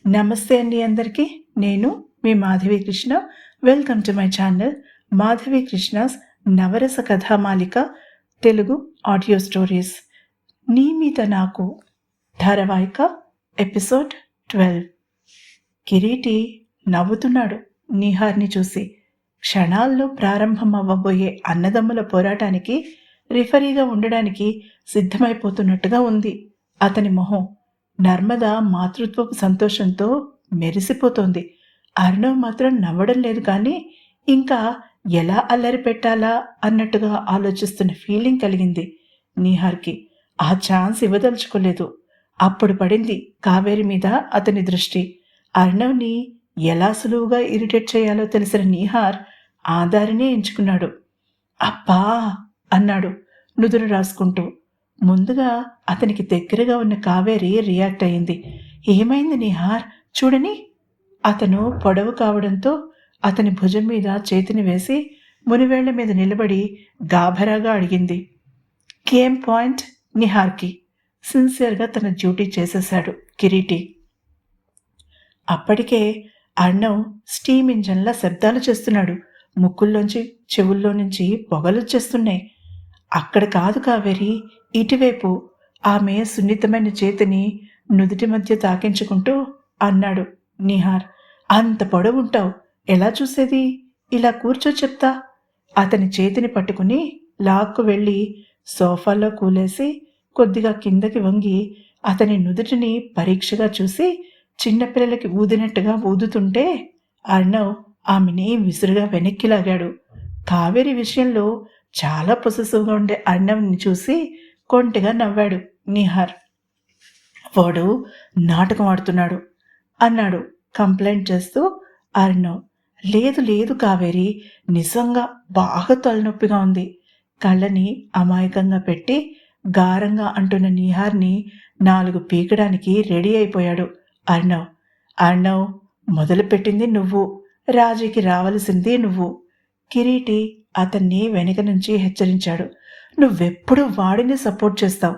నమస్తే అండి అందరికీ. నేను మీ Madhavi Krishna. Welcome to my channel Madhavi Krishna's Navarasa Kathamalika Telugu audio stories. నీ మీద నాకు ధారావాహిక ఎపిసోడ్ 12. కిరీటి నవ్వుతున్నాడు నీహార్ని చూసి. క్షణాల్లో ప్రారంభం అవ్వబోయే అన్నదమ్ముల పోరాటానికి రిఫరీగా ఉండడానికి సిద్ధమైపోతున్నట్టుగా ఉంది అతని మొహం. నర్మద మాతృత్వపు సంతోషంతో మెరిసిపోతోంది. అర్ణవ్ మాత్రం నవ్వడం లేదు, కానీ ఇంకా ఎలా అల్లరి పెట్టాలా అన్నట్టుగా ఆలోచిస్తున్న ఫీలింగ్ కలిగింది నీహార్కి. ఆ ఛాన్స్ ఇవ్వదలుచుకోలేదు. అప్పుడు పడింది కావేరి మీద అతని దృష్టి. అర్ణవ్ని ఎలా సులువుగా ఇరిటేట్ చేయాలో తెలిసిన నీహార్ ఆ దారినే ఎంచుకున్నాడు. అబ్బా అన్నాడు నుదురు రాసుకుంటూ. ముందుగా అతనికి దగ్గరగా ఉన్న కావేరి రియాక్ట్ అయింది. ఏమైంది నీహార్, చూడని. అతను పొడవు కావడంతో అతని భుజం మీద చేతిని వేసి మునివేళ్ల మీద నిలబడి గాభరాగా అడిగింది. Game point Niharki. సిన్సియర్గా తన డ్యూటీ చేసేశాడు కిరీటి. అప్పటికే అర్ణవ్ స్టీమ్ ఇంజన్లా శబ్దాలు చేస్తున్నాడు. ముక్కుల్లోంచి చెవుల్లో నుంచి పొగలొచ్చేస్తున్నాయి. అక్కడ కాదు కావేరి, ఇటువైపు. ఆమె సున్నితమైన చేతిని నుదుటి మధ్య తాకించుకుంటూ అన్నాడు నిహార్. అంత పొడవుంటావు, ఎలా చూసేది? ఇలా కూర్చో చెప్తా. అతని చేతిని పట్టుకుని లాక్కు వెళ్ళి సోఫాలో కూలేసి కొద్దిగా కిందకి వంగి అతని నుదుటిని పరీక్షగా చూసి చిన్నపిల్లలకి ఊదినట్టుగా ఊదుతుంటే అర్ణవ్ ఆమెని విసురుగా వెనక్కి లాగాడు. కావేరి విషయంలో చాలా పొసెసివ్గా ఉండే అర్ణవ్ని చూసి కొంటిగా నవ్వాడు నిహార్. వాడు నాటకం ఆడుతున్నాడు అన్నాడు కంప్లైంట్ చేస్తూ అర్ణవ్. లేదు లేదు కావేరి, నిజంగా బాగా తలనొప్పిగా ఉంది. కళ్ళని అమాయకంగా పెట్టి గారంగా అంటున్న నిహార్ని 4 పీకడానికి రెడీ అయిపోయాడు అర్ణవ్. అర్ణవ్, మొదలుపెట్టింది నువ్వు, రాజీకి రావలసింది నువ్వు. కిరీటి అతన్ని వెనక నుంచి హెచ్చరించాడు. నువ్వెప్పుడు వాడిని సపోర్ట్ చేస్తావు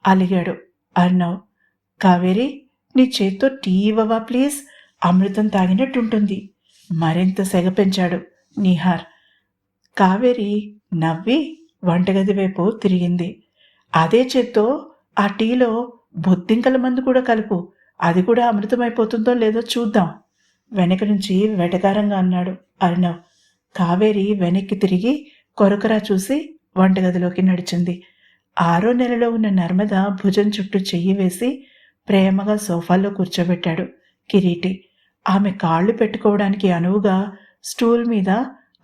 అలిగాడు అర్ణవ్. కావేరి, నీ చేత్తో టీ ఇవ్వవా ప్లీజ్, అమృతం తాగినట్టుంటుంది మరింత సెగ పెంచాడు నిహార్. కావేరి నవ్వి వంటగది వైపు తిరిగింది. అదే చేత్తో ఆ టీలో బొద్దింకల మందు కూడా కలుపు, అది కూడా అమృతమైపోతుందో లేదో చూద్దాం వెనక నుంచి వెటకారంగా అన్నాడు అర్ణవ్. కావేరి వెనక్కి తిరిగి కొరకరా చూసి వంటగదిలోకి నడిచింది. 6వ నెలలో ఉన్న నర్మద భుజం చుట్టూ చెయ్యి వేసి ప్రేమగా సోఫాలో కూర్చోబెట్టాడు కిరీటి. ఆమె కాళ్ళు పెట్టుకోవడానికి అనువుగా స్టూల్ మీద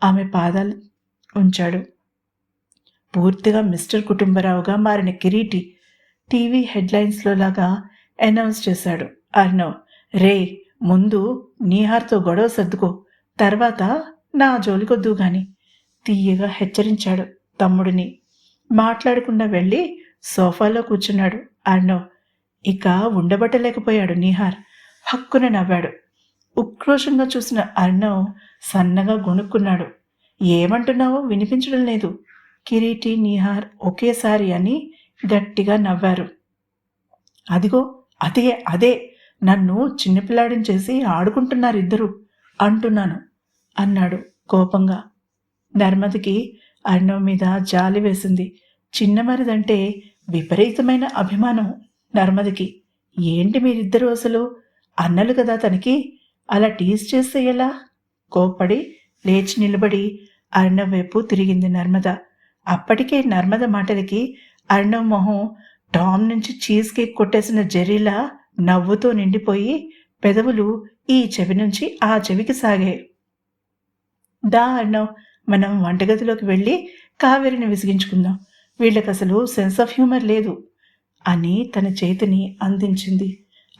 ఆమె పాదాలు ఉంచాడు. పూర్తిగా మిస్టర్ కుటుంబరావుగా మారిన కిరీటి టీవీ హెడ్లైన్స్లో లాగా అనౌన్స్ చేశాడు అర్ణవ్. రే, ముందు నీహార్తో గొడవ సర్దుకో, తర్వాత నా జోలికొద్దు గాని తీయగా హెచ్చరించాడు తమ్ముడిని. మాట్లాడకుండా వెళ్ళి సోఫాలో కూర్చున్నాడు అర్ణవ్. ఇక ఉండబట్టలేకపోయాడు నీహార్. హక్కున నవ్వాడు. ఉక్రోషంగా చూసిన అర్ణవ్ సన్నగా గొణుక్కున్నాడు. ఏమంటున్నావో వినిపించడం లేదు. కిరీటి నీహార్ ఒకేసారి అని గట్టిగా నవ్వారు. అదిగో అదే అదే, నన్ను చిన్నపిల్లాడిని చేసి ఆడుకుంటున్నారిద్దరూ అంటున్నాను అన్నాడు కోపంగా. నర్మదకి అర్ణవ్ మీద జాలి వేసింది. చిన్నమరిదంటే విపరీతమైన అభిమానం నర్మదకి. ఏంటి మీరిద్దరూ అసలు అన్నలు కదా తనకి, అలా టీజ్ చేస్తే ఎలా? కోప్పడి లేచి నిలబడి అర్ణవ్ వైపు తిరిగింది నర్మద. అప్పటికే నర్మద మాటలకి అర్ణవ్ మొహం టామ్ నుంచి చీజ్ కేక్ కొట్టేసిన జెర్రీలా నవ్వుతో నిండిపోయి పెదవులు ఈ చెవి నుంచి ఆ చెవికి సాగాయి. దా అర్ణవ్, మనం వంటగదిలోకి వెళ్ళి కావేరిని విసిగించుకుందాం, వీళ్ళకి అసలు సెన్స్ ఆఫ్ హ్యూమర్ లేదు అని తన చేతిని అందించింది.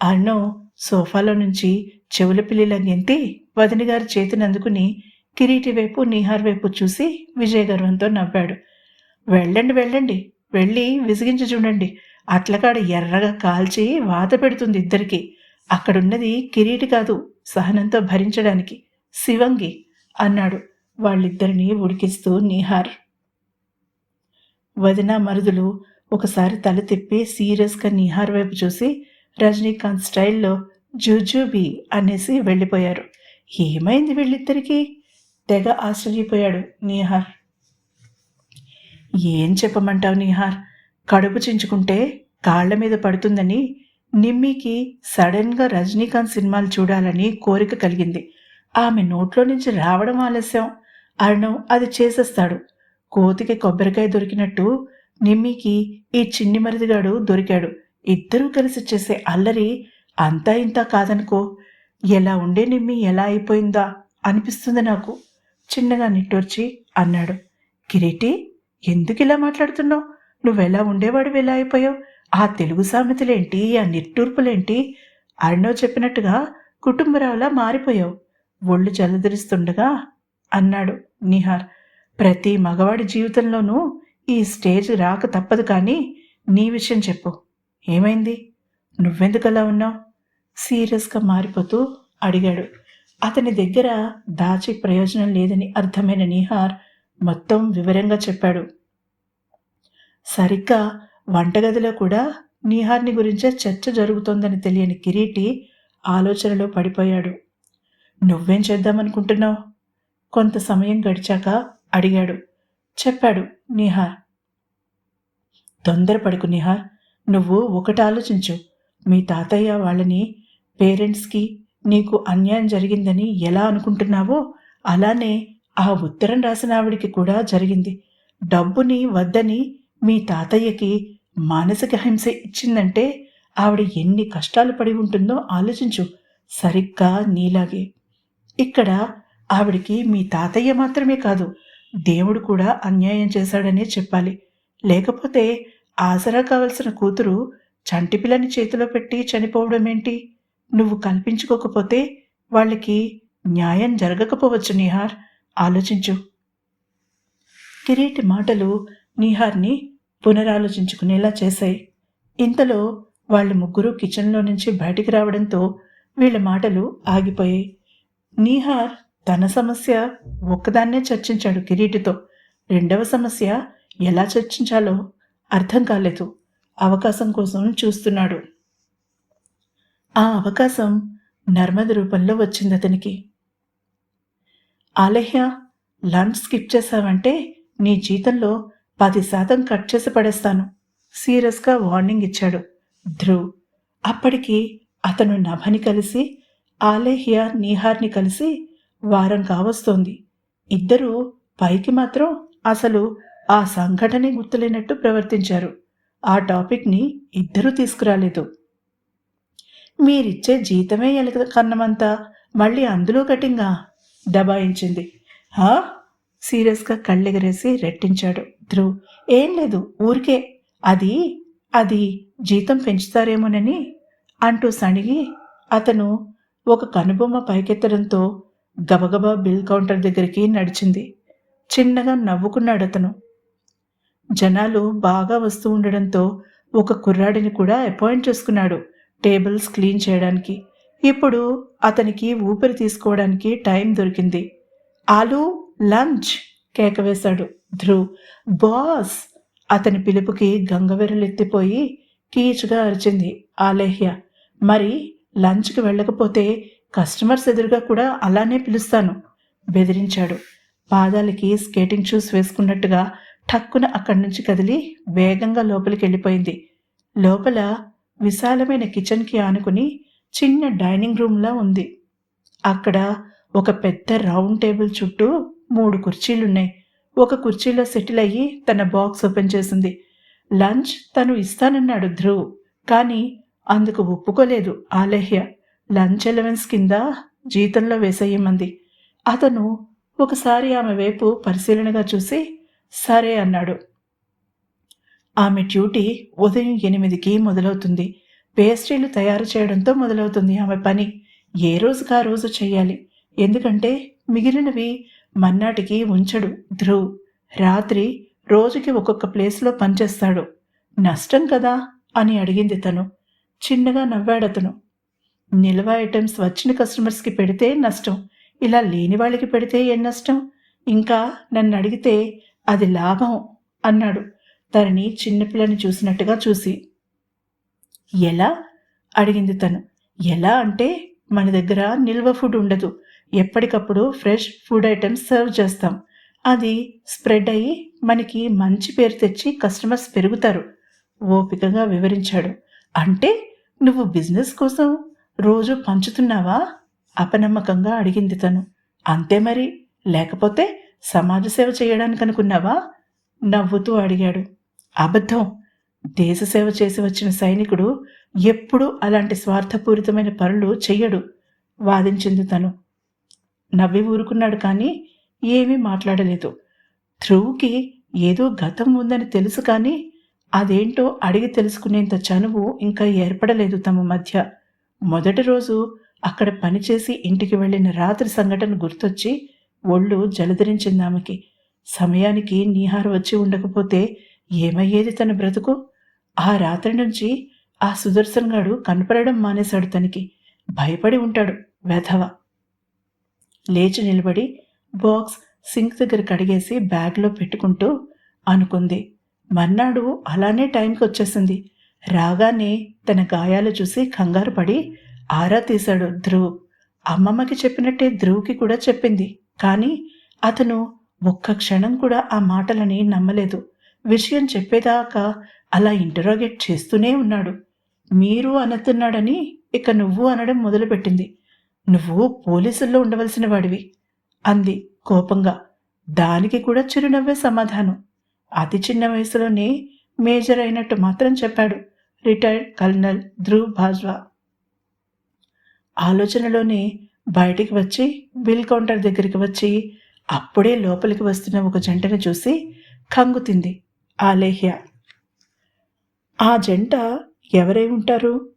అర్ణవ్ సోఫాలో నుంచి చెవుల పిల్లిలా గెంతి వదినగారి చేతిని అందుకుని కిరీటి వైపు నీహార్ వైపు చూసి విజయగర్వంతో నవ్వాడు. వెళ్ళండి వెళ్ళండి, వెళ్ళి విసిగించి చూడండి, అట్లకాడ ఎర్రగా కాల్చి వాత పెడుతుంది ఇద్దరికి. అక్కడున్నది కిరీటి కాదు, సహనంతో భరించడానికి శివంగి అన్నాడు వాళ్ళిద్దరినీ ఉడికిస్తూ నీహార్. వదిన మరుదులు ఒకసారి తల తిప్పి సీరియస్గా నీహార్ వైపు చూసి రజనీకాంత్ స్టైల్లో జూజూబీ అనేసి వెళ్ళిపోయారు. ఏమైంది వీళ్ళిద్దరికీ? తెగ ఆశ్చర్యపోయాడు నీహార్. ఏం చెప్పమంటావు నీహార్, కడుపు చించుకుంటే కాళ్ల మీద పడుతుందని నిమ్మికి సడన్గా రజనీకాంత్ సినిమాలు చూడాలని కోరిక కలిగింది. ఆమె నోట్లో నుంచి రావడం ఆలస్యం. అర్ణవ్ అది చేసేస్తాడు. కోతికి కొబ్బరికాయ దొరికినట్టు నిమ్మికి ఈ చిన్ని మరిదిగాడు దొరికాడు. ఇద్దరూ కలిసి చేసే అల్లరి అంతా ఇంతా కాదనుకో. ఎలా ఉండే నిమ్మి ఎలా అయిపోయిందా అనిపిస్తుంది నాకు, చిన్నగా నిట్టూర్చి అన్నాడు. కిరీటి, ఎందుకు ఇలా మాట్లాడుతున్నావు? నువ్వెలా ఉండేవాడు ఎలా అయిపోయావు? ఆ తెలుగు సామెతలేంటి, ఆ నిట్టూర్పులేంటి? అర్ణవ్ చెప్పినట్టుగా కుటుంబరావులా మారిపోయావు. ఒళ్ళు జలధరిస్తుండగా అన్నాడు నిహార్. ప్రతి మగవాడి జీవితంలోనూ ఈ స్టేజ్ రాక తప్పదు. కానీ నీ విషయం చెప్పు, ఏమైంది? నువ్వెందుకలా ఉన్నావు? సీరియస్గా మారిపోతూ అడిగాడు. అతని దగ్గర దాచి ప్రయోజనం లేదని అర్థమైన నిహార్ మొత్తం వివరంగా చెప్పాడు. సరిగ్గా వంటగదిలో కూడా నిహార్ని గురించే చర్చ జరుగుతోందని తెలియని కిరీటి ఆలోచనలో పడిపోయాడు. నువ్వేం చేద్దామనుకుంటున్నావు? కొంత సమయం గడిచాక అడిగాడు. చెప్పాడు నిహార్. తొందరపడుకు నిహార్, నువ్వు ఒకటి ఆలోచించు. మీ తాతయ్య వాళ్ళని పేరెంట్స్కి నీకు అన్యాయం జరిగిందని ఎలా అనుకుంటున్నావో అలానే ఆ ఉత్తరం రాసిన ఆవిడికి కూడా జరిగింది. డబ్బుని వద్దని మీ తాతయ్యకి మానసిక హింస ఇచ్చిందంటే ఆవిడ ఎన్ని కష్టాలు పడి ఉంటుందో ఆలోచించు. సరిగ్గా నీలాగే. ఇక్కడ ఆవిడికి మీ తాతయ్య మాత్రమే కాదు, దేవుడు కూడా అన్యాయం చేశాడనే చెప్పాలి. లేకపోతే ఆసరా కావలసిన కూతురు చంటిపిల్లని చేతిలో పెట్టి చనిపోవడం ఏంటి? నువ్వు కల్పించుకోకపోతే వాళ్ళకి న్యాయం జరగకపోవచ్చు నిహార్. ఆలోచించు. కిరీటి మాటలు నిహార్ని పునరాలోచించుకునేలా చేశాయి. ఇంతలో వాళ్ళు ముగ్గురు కిచెన్లో నుంచి బయటికి రావడంతో వీళ్ళ మాటలు ఆగిపోయాయి. నిహార్ తన సమస్య ఒక్కదాన్నే చర్చించాడు కిరీటితో. రెండవ సమస్య ఎలా చర్చించాలో అర్థం కాలేదు. అవకాశం కోసం చూస్తున్నాడు. ఆ అవకాశం నర్మద రూపంలో వచ్చింది అతనికి. ఆలహ్య, లంచ్ స్కిప్ చేశావంటే నీ జీతంలో 10% కట్ చేసి పడేస్తాను, సీరియస్గా వార్నింగ్ ఇచ్చాడు ధ్రువ్. అప్పటికి అతను నభని కలిసి ఆలేహ్య నీహార్ని కలిసి వారం కావస్తోంది. ఇద్దరూ పైకి మాత్రం అసలు ఆ సంఘటనే గుర్తులేనట్టు ప్రవర్తించారు. ఆ టాపిక్ని ఇద్దరూ తీసుకురాలేదు. మీరిచ్చే జీతమే ఎలక కన్నమంతా, మళ్ళీ అందులో కటింగా దబాయించింది. హా, సీరియస్గా కళ్ళెగరేసి రెట్టించాడు ధ్రువ్. ఏం లేదు, ఊరికే అది అది జీతం పెంచుతారేమోనని అంటూ సణిగి అతను ఒక కనుబొమ్మ పైకెత్తడంతో గబగబా బిల్ కౌంటర్ దగ్గరికి నడిచింది. చిన్నగా నవ్వుకున్నాడు అతను. జనాలు బాగా వస్తూ ఉండడంతో ఒక కుర్రాడిని కూడా అపాయింట్ చేసుకున్నాడు టేబుల్స్ క్లీన్ చేయడానికి. ఇప్పుడు అతనికి ఊపిరి తీసుకోవడానికి టైం దొరికింది. ఆలు, లంచ్ కేక వేశాడు ధ్రువ్. బాస్! అతని పిలుపుకి గంగవెరలెత్తిపోయి కీచుగా అరిచింది ఆలేహ్య. మరి లంచ్కి వెళ్ళకపోతే కస్టమర్స్ ఎదురుగా కూడా అలానే పిలుస్తాను బెదిరించాడు. పాదాలకి స్కేటింగ్ షూస్ వేసుకున్నట్టుగా ఠక్కున అక్కడి నుంచి కదిలి వేగంగా లోపలికి వెళ్ళిపోయింది. లోపల విశాలమైన కిచెన్కి ఆనుకుని చిన్న డైనింగ్ రూమ్లా ఉంది. అక్కడ ఒక పెద్ద రౌండ్ టేబుల్ చుట్టూ 3 కుర్చీలున్నాయి. ఒక కుర్చీలో సెటిల్ అయ్యి తన బాక్స్ ఓపెన్ చేసింది. లంచ్ తను ఇస్తానన్నాడు ధ్రువ్, కానీ అందుకు ఒప్పుకోలేదు ఆలేహ్య. లంచ్ అలవెన్స్ కింద జీతంలో వేసేయమంది. అతను ఒకసారి ఆమె వైపు పరిశీలనగా చూసి సరే అన్నాడు. ఆమె డ్యూటీ ఉదయం 8కి మొదలవుతుంది. పేస్ట్రీలు తయారు చేయడంతో మొదలవుతుంది ఆమె పని. ఏ రోజుకా రోజు చెయ్యాలి. ఎందుకంటే మిగిలినవి మన్నాటికి ఉంచడు ధ్రువ్. రాత్రి రోజుకి ఒక్కొక్క ప్లేస్లో పనిచేస్తాడు. నష్టం కదా అని అడిగింది తను. చిన్నగా నవ్వాడతను. నిల్వ ఐటమ్స్ వచ్చిన కస్టమర్స్కి పెడితే నష్టం, ఇలా లేని వాళ్ళకి పెడితే ఏం నష్టం? ఇంకా నన్ను అడిగితే అది లాభం అన్నాడు తనని చిన్నపిల్లని చూసినట్టుగా చూసి. ఎలా అడిగింది తను. ఎలా అంటే మన దగ్గర నిల్వ ఫుడ్ ఉండదు. ఎప్పటికప్పుడు ఫ్రెష్ ఫుడ్ ఐటమ్స్ సర్వ్ చేస్తాం. అది స్ప్రెడ్ అయ్యి మనకి మంచి పేరు తెచ్చి కస్టమర్స్ పెరుగుతారు. ఓపికగా వివరించాడు. అంటే నువ్వు బిజినెస్ కోసం రోజు పంచుతున్నావా? అపనమ్మకంగా అడిగింది తను. అంతే మరి, లేకపోతే సమాజ సేవ చేయడానికి అనుకున్నావా? నవ్వుతూ అడిగాడు. అబద్ధం. దేశ సేవ చేసి వచ్చిన సైనికుడు ఎప్పుడూ అలాంటి స్వార్థపూరితమైన పనులు చెయ్యడు, వాదించింది తను. నవ్వి ఊరుకున్నాడు కానీ ఏమీ మాట్లాడలేదు. ధ్రువుకి ఏదో గతం ఉందని తెలుసు కానీ అదేంటో అడిగి తెలుసుకునేంత చనువు ఇంకా ఏర్పడలేదు తమ మధ్య. మొదటి రోజు అక్కడ పనిచేసి ఇంటికి వెళ్ళిన రాత్రి సంఘటన గుర్తొచ్చి ఒళ్ళు జలధరించింది ఆమెకి. సమయానికి నీహార్ వచ్చి ఉండకపోతే ఏమయ్యేది తన బ్రతుకు? ఆ రాత్రి నుంచి ఆ సుదర్శన్ గాడు కనపడడం మానేశాడు తనకి. భయపడి ఉంటాడు వెధవ. లేచి నిలబడి బాక్స్ సింక్ దగ్గర కడిగేసి బ్యాగ్లో పెట్టుకుంటూ అనుకుంది. మర్నాడు అలానే టైంకి వచ్చేసింది. రాగానే తన గాయాలు చూసి కంగారు పడి ఆరా తీశాడు ధ్రువ్. అమ్మమ్మకి చెప్పినట్టే ధ్రువ్కి కూడా చెప్పింది. కానీ అతను ఒక్క క్షణం కూడా ఆ మాటలని నమ్మలేదు. విషయం చెప్పేదాకా అలా ఇంటరాగేట్ చేస్తూనే ఉన్నాడు. మీరు అనతున్నాడని ఇక నువ్వు అనడం మొదలుపెట్టింది. నువ్వు పోలీసుల్లో ఉండవలసిన వాడివి అంది కోపంగా. దానికి కూడా చిరునవ్వే సమాధానం. అతి చిన్న వయసులోనే మేజర్ అయినట్టు మాత్రం చెప్పాడు రిటైర్డ్ కల్నల్ ధ్రువ్ బాజ్వా. ఆలోచనలోనే బయటికి వచ్చి బిల్ కౌంటర్ దగ్గరికి వచ్చి అప్పుడే లోపలికి వస్తున్న ఒక జంటను చూసి కంగుతింది ఆలేహ్య. ఆ జంట ఎవరై ఉంటారు?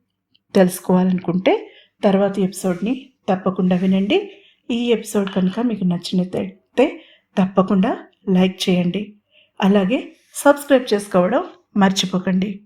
తెలుసుకోవాలనుకుంటే తర్వాతి ఎపిసోడ్ని తప్పకుండా వినండి. ఈ ఎపిసోడ్ కనుక మీకు నచ్చినట్లయితే తప్పకుండా లైక్ చేయండి. అలాగే సబ్స్క్రైబ్ చేసుకోవడం మర్చిపోకండి.